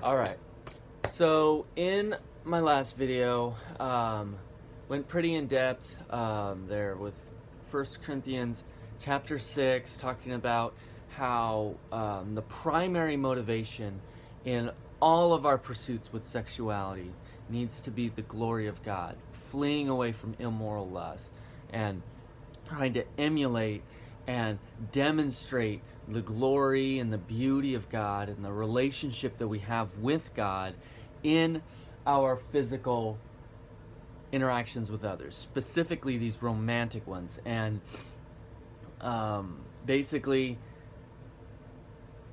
Alright, so in my last video, went pretty in depth there with 1 Corinthians chapter 6, talking about how the primary motivation in all of our pursuits with sexuality needs to be the glory of God, fleeing away from immoral lust, and trying to emulate and demonstrate the glory and the beauty of God and the relationship that we have with God in our physical interactions with others, specifically these romantic ones. And basically,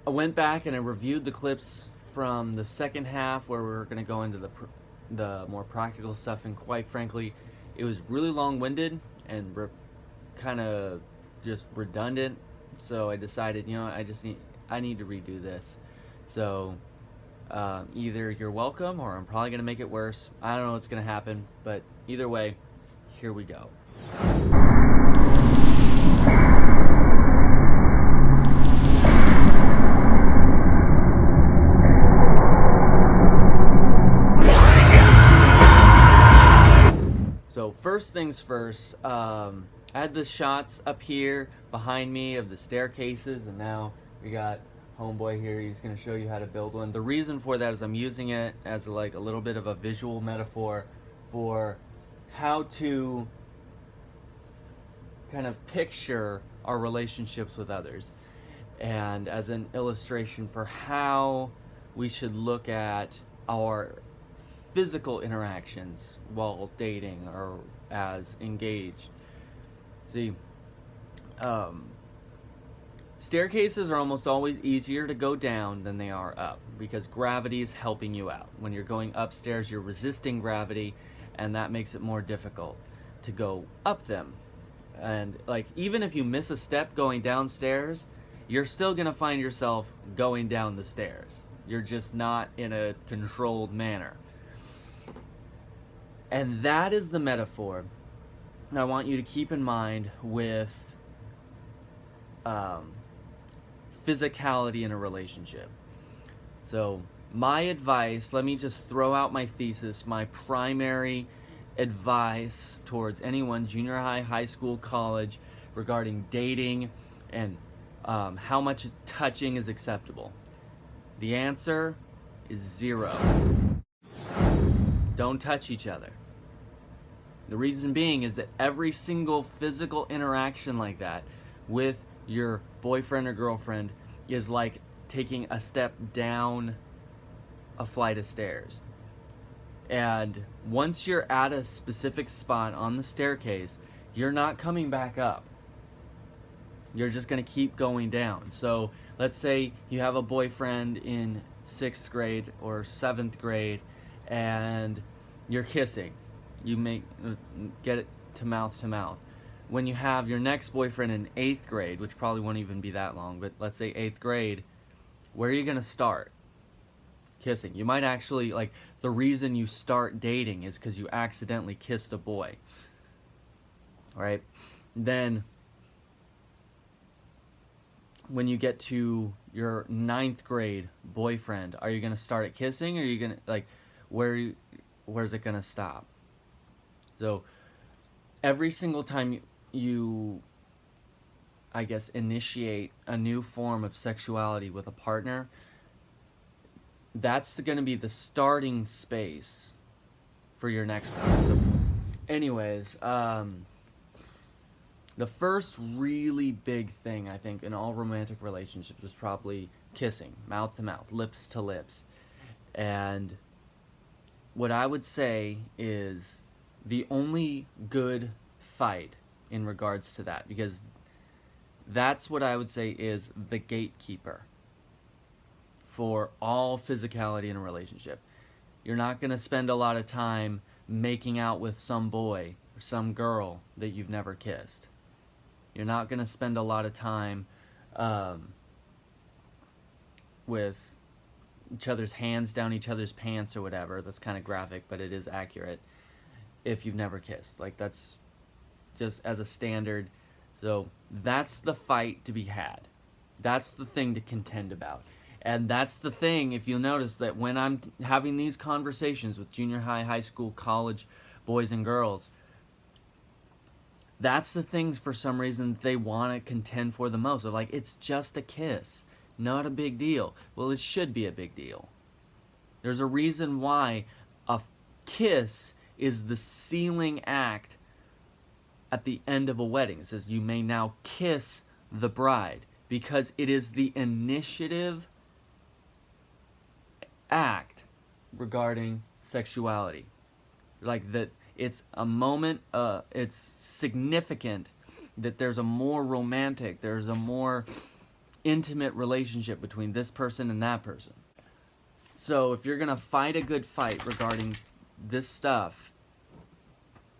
I went back and I reviewed the clips from the second half where we were going to go into the more practical stuff, and quite frankly, it was really long-winded and kind of just redundant. So I decided, I need to redo this. So either you're welcome or I'm probably going to make it worse. I don't know what's going to happen, but either way, here we go. So first things first, I had the shots up here behind me of the staircases, and now we got homeboy here. He's going to show you how to build one. The reason for that is I'm using it as like a little bit of a visual metaphor for how to kind of picture our relationships with others, and as an illustration for how we should look at our physical interactions while dating or as engaged. See, staircases are almost always easier to go down than they are up, because gravity is helping you out. When you're going upstairs, you're resisting gravity, and that makes it more difficult to go up them. And like, even if you miss a step going downstairs, you're still gonna find yourself going down the stairs. You're just not in a controlled manner. And that is the metaphor I want you to keep in mind with physicality in a relationship. So my advice, let me just throw out my thesis, my primary advice towards anyone, junior high, high school, college, regarding dating and how much touching is acceptable. The answer is 0. Don't touch each other. The reason being is that every single physical interaction like that with your boyfriend or girlfriend is like taking a step down a flight of stairs. And once you're at a specific spot on the staircase, you're not coming back up. You're just going to keep going down. So let's say you have a boyfriend in 6th grade or 7th grade and you're kissing. You get it to mouth. When you have your next boyfriend in 8th grade, which probably won't even be that long, but let's say 8th grade, where are you going to start? Kissing. You might actually, like, the reason you start dating is because you accidentally kissed a boy. Alright? Then, when you get to your 9th grade boyfriend, are you going to start at kissing, or are you going to, like, where's it going to stop? So every single time you, I guess, initiate a new form of sexuality with a partner, that's going to be the starting space for your next one. So anyways, the first really big thing, I think, in all romantic relationships is probably kissing, mouth to mouth, lips to lips. And what I would say is the only good fight in regards to that, because that's what I would say is the gatekeeper for all physicality in a relationship. You're not going to spend a lot of time making out with some boy or some girl that you've never kissed. You're not going to spend a lot of time with each other's hands down each other's pants or whatever. That's kind of graphic, but it is accurate. If you've never kissed, like, that's just as a standard. So that's the fight to be had. That's the thing to contend about. And that's the thing, if you'll notice, that when I'm having these conversations with junior high, high school, college boys and girls, that's the things for some reason they want to contend for the most. They're like, it's just a kiss, not a big deal. Well, it should be a big deal. There's a reason why a kiss is the sealing act at the end of a wedding. It says you may now kiss the bride, because it is the initiative act regarding sexuality. Like that, it's a moment, it's significant that there's a more romantic, there's a more intimate relationship between this person and that person. So if you're gonna fight a good fight regarding this stuff,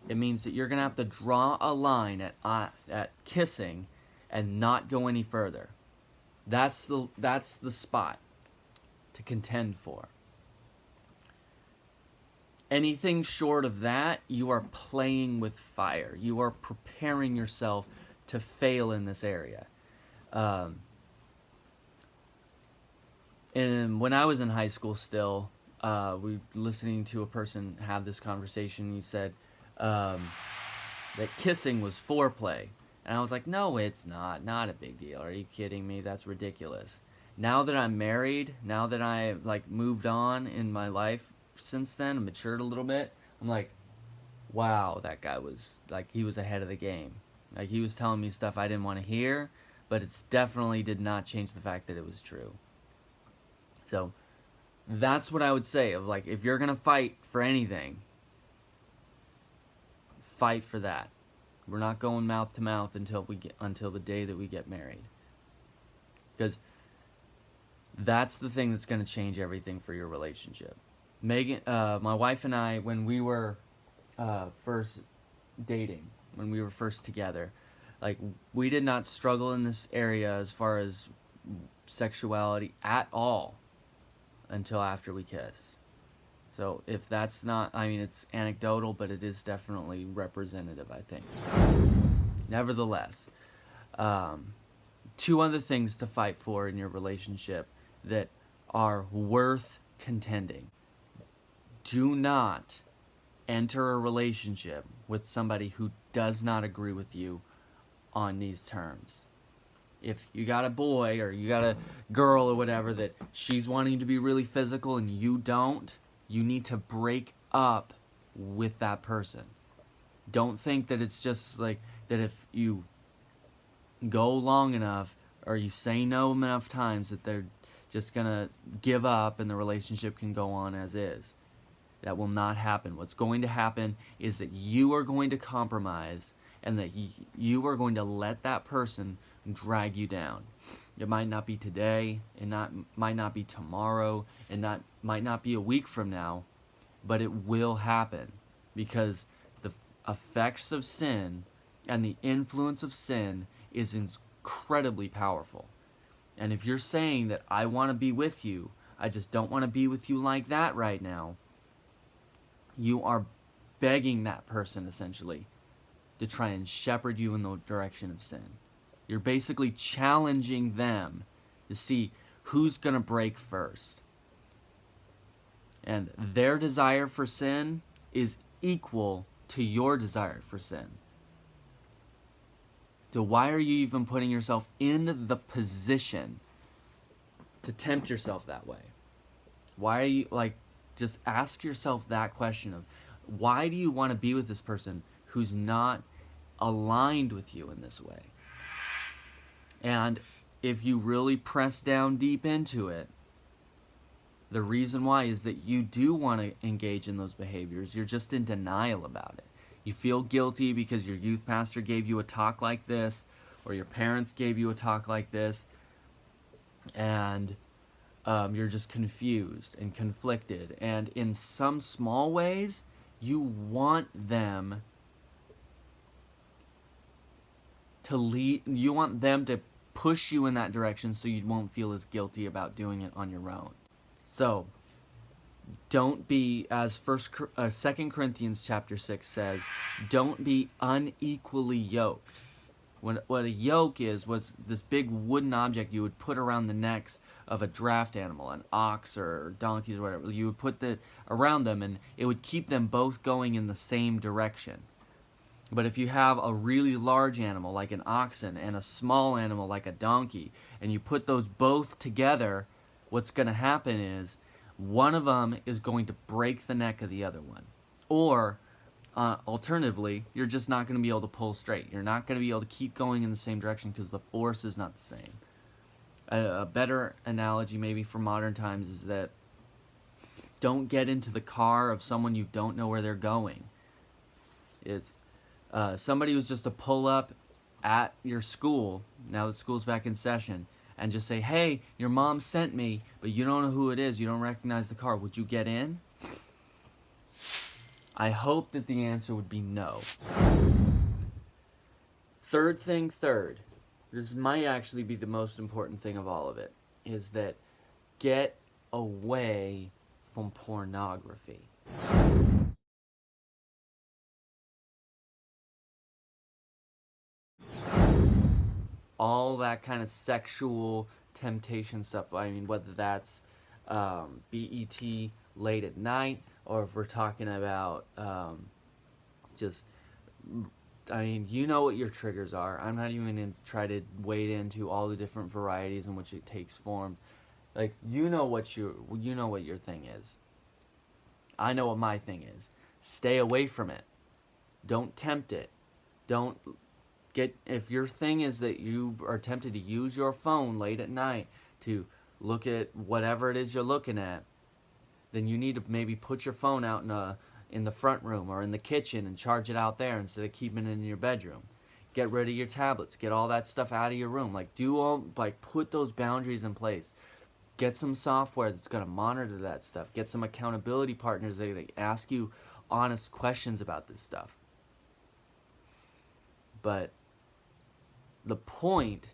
it means that you're gonna have to draw a line at kissing and not go any further. That's the spot to contend for. Anything short of that, you are playing with fire. You are preparing yourself to fail in this area. And when I was in high school still, we were listening to a person have this conversation. He said that kissing was foreplay. And I was like, no, it's not a big deal. Are you kidding me? That's ridiculous. Now that I'm married, now that I like moved on in my life since then, matured a little bit, I'm like, wow, that guy was like, he was ahead of the game. Like, he was telling me stuff I didn't want to hear, but it definitely did not change the fact that it was true. So that's what I would say, of like, if you're gonna fight for anything, fight for that. We're not going mouth to mouth until the day that we get married, because that's the thing that's going to change everything for your relationship. Megan, my wife and I, when we were first dating, when we were first together, like, we did not struggle in this area as far as sexuality at all until after we kissed. So if that's not, I mean, it's anecdotal, but it is definitely representative, I think. Nevertheless, two other things to fight for in your relationship that are worth contending. Do not enter a relationship with somebody who does not agree with you on these terms. If you got a boy or you got a girl or whatever that she's wanting to be really physical and you don't, you need to break up with that person. Don't think that it's just like that if you go long enough or you say no enough times that they're just gonna give up and the relationship can go on as is. That will not happen. What's going to happen is that you are going to compromise and that you are going to let that person drag you down. It might not be today, might not be tomorrow, and might not be a week from now, but it will happen, because the effects of sin and the influence of sin is incredibly powerful. And if you're saying that I want to be with you, I just don't want to be with you like that right now, you are begging that person essentially to try and shepherd you in the direction of sin. You're basically challenging them to see who's going to break first. And their desire for sin is equal to your desire for sin. So why are you even putting yourself in the position to tempt yourself that way? Why are you, like, just ask yourself that question of, why do you want to be with this person who's not aligned with you in this way? And if you really press down deep into it, the reason why is that you do want to engage in those behaviors. You're just in denial about it. You feel guilty because your youth pastor gave you a talk like this, or your parents gave you a talk like this, and you're just confused and conflicted. And in some small ways, you want them to lead, you want them to push you in that direction so you won't feel as guilty about doing it on your own. So, don't be, as 2 Corinthians chapter 6 says, don't be unequally yoked. What a yoke was this big wooden object you would put around the necks of a draft animal, an ox or donkeys or whatever. You would put that around them, and it would keep them both going in the same direction. But if you have a really large animal like an oxen and a small animal like a donkey, and you put those both together, what's going to happen is one of them is going to break the neck of the other one. Or alternatively, you're just not going to be able to pull straight. You're not going to be able to keep going in the same direction because the force is not the same. A better analogy maybe for modern times is that don't get into the car of someone you don't know where they're going. It's somebody who's just to pull up at your school, now that school's back in session, and just say, hey, your mom sent me, but you don't know who it is, you don't recognize the car, would you get in? I hope that the answer would be no. Third thing third, this might actually be the most important thing of all of it, is that get away from pornography. All that kind of sexual temptation stuff. I mean, whether that's BET late at night, or if we're talking about I mean, you know what your triggers are. I'm not even going to try to wade into all the different varieties in which it takes form. Like, you know what your thing is. I know what my thing is. Stay away from it. Don't tempt it. Don't get, if your thing is that you are tempted to use your phone late at night to look at whatever it is you're looking at, then you need to maybe put your phone out in the front room or in the kitchen and charge it out there instead of keeping it in your bedroom. Get rid of your tablets. Get all that stuff out of your room. Put those boundaries in place. Get some software that's going to monitor that stuff. Get some accountability partners that ask you honest questions about this stuff. But the point,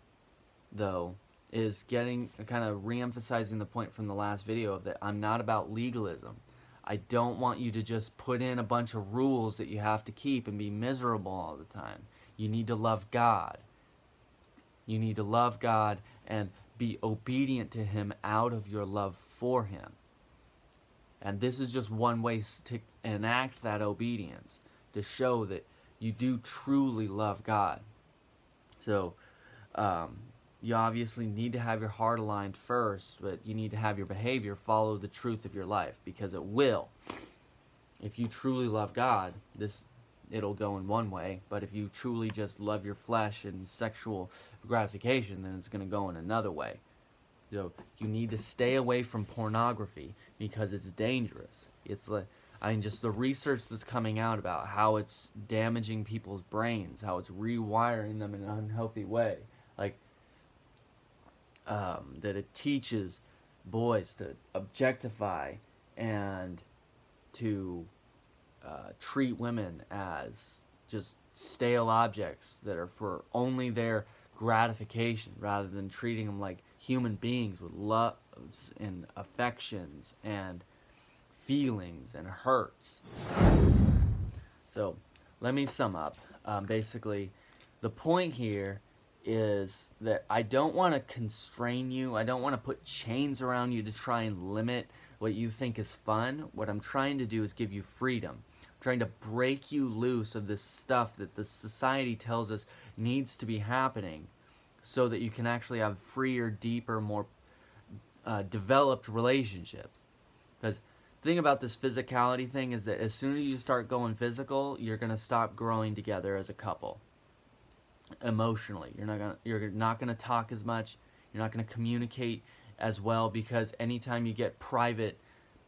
though, is kind of re-emphasizing the point from the last video of that I'm not about legalism. I don't want you to just put in a bunch of rules that you have to keep and be miserable all the time. You need to love God. You need to love God and be obedient to Him out of your love for Him. And this is just one way to enact that obedience, to show that you do truly love God. So, you obviously need to have your heart aligned first, but you need to have your behavior follow the truth of your life, because it will. If you truly love God, it'll go in one way, but if you truly just love your flesh and sexual gratification, then it's going to go in another way. So you need to stay away from pornography because it's dangerous. It's just the research that's coming out about how it's damaging people's brains, how it's rewiring them in an unhealthy way. That it teaches boys to objectify and to treat women as just stale objects that are for only their gratification, rather than treating them like human beings with loves and affections and feelings and hurts. So let me sum up. Basically, the point here is that I don't want to constrain you. I don't want to put chains around you to try and limit what you think is fun. What I'm trying to do is give you freedom. I'm trying to break you loose of this stuff that the society tells us needs to be happening, so that you can actually have freer, deeper, more developed relationships. Because the thing about this physicality thing is that as soon as you start going physical, you're going to stop growing together as a couple. Emotionally, you're not gonna talk as much. You're not gonna communicate as well, because anytime you get private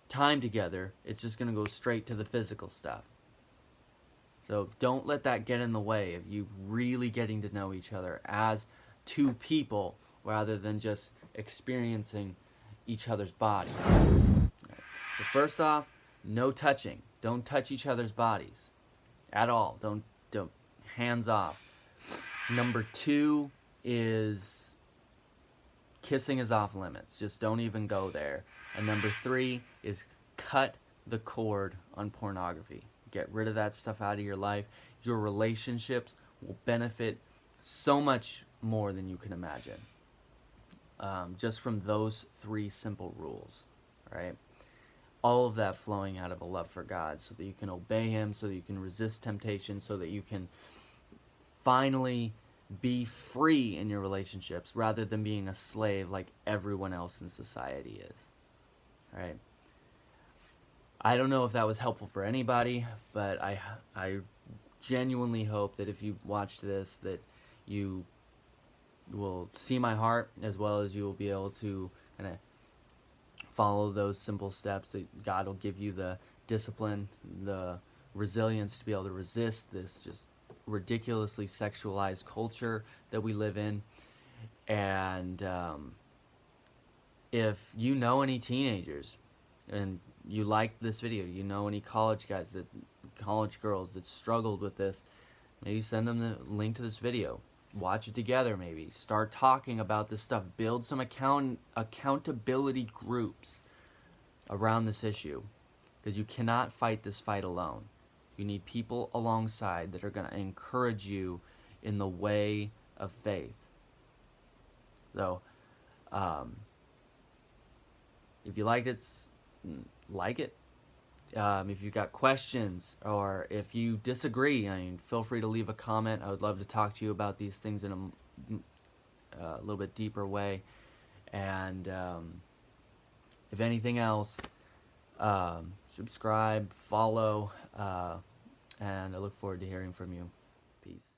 time together, it's just gonna go straight to the physical stuff. So don't let that get in the way of you really getting to know each other as two people, rather than just experiencing each other's bodies. So first off, no touching. Don't touch each other's bodies at all. Don't hands off. Number 2 is kissing is off limits. Just don't even go there. And number 3 is cut the cord on pornography. Get rid of that stuff out of your life. Your relationships will benefit so much more than you can imagine. just from those 3 simple rules, right? All of that flowing out of a love for God, so that you can obey Him, so that you can resist temptation, so that you can finally be free in your relationships rather than being a slave like everyone else in society is. Right? I don't know if that was helpful for anybody, but I genuinely hope that if you watched this, that you will see my heart, as well as you will be able to kind of follow those simple steps, that God will give you the discipline, the resilience to be able to resist this just ridiculously sexualized culture that we live in. And if you know any teenagers and you like this video, you know any college girls that struggled with this, maybe send them the link to this video. Watch it together, maybe. Start talking about this stuff. Build some accountability groups around this issue, because you cannot fight this fight alone. You need people alongside that are going to encourage you in the way of faith. So, if you liked it, like it. If you've got questions, or if you disagree, I mean, feel free to leave a comment. I would love to talk to you about these things in a little bit deeper way. And if anything else, subscribe, follow, and I look forward to hearing from you. Peace.